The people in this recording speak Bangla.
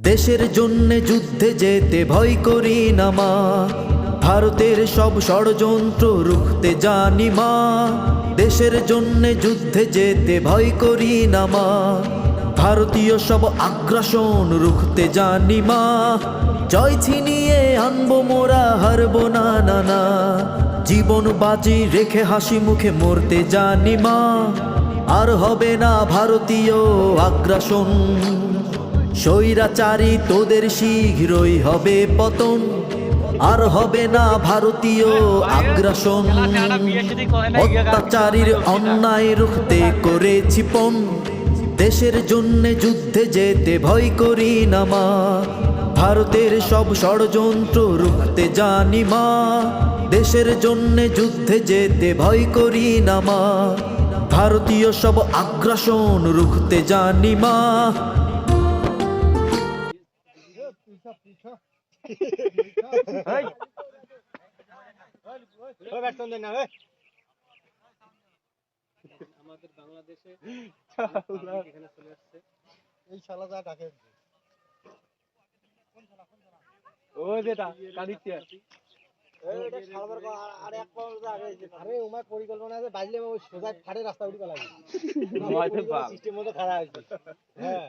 দেশের জন্যে যুদ্ধে যেতে ভয় করি না মা, ভারতের সব ষড়যন্ত্র রুখতে জানি মা। দেশের জন্যে যুদ্ধে যেতে ভয় করি না মা, ভারতীয় সব আগ্রাসন রুখতে জানি মা। জয় ছিনিয়ে আনবো মোরা, হারবো না না না, জীবন বাজি রেখে হাসি মুখে মরতে জানি মা। আর হবে না ভারতীয় আগ্রাসন, স্বৈরাচারী তোদের শীঘ্রই হবে পতন। আর হবে না ভারতীয় আগ্রাসন, অত্যাচারীর অন্যায় রুখতে করেছি পণ। দেশের জন্যে যুদ্ধে যেতে ভয় করি না মা, ভারতের সব ষড়যন্ত্র রুখতে জানি মা। দেশের জন্যে যুদ্ধে যেতে ভয় করি না মা, ভারতীয় সব আগ্রাসন রুখতে জানি মা। আমাদের বাংলাদেশে এখানে চলে আসছে এই শালা যা ডাকে ও যেটা কাদিতে এটা শালাবার আর এক পাউন্ড আগে আরে ওমা পরিকল্পনা আছে বাইলে ওই সোজা ফাড়ে রাস্তা উঠে গেল সিস্টেম মতো খারাপ হয়েছে। হ্যাঁ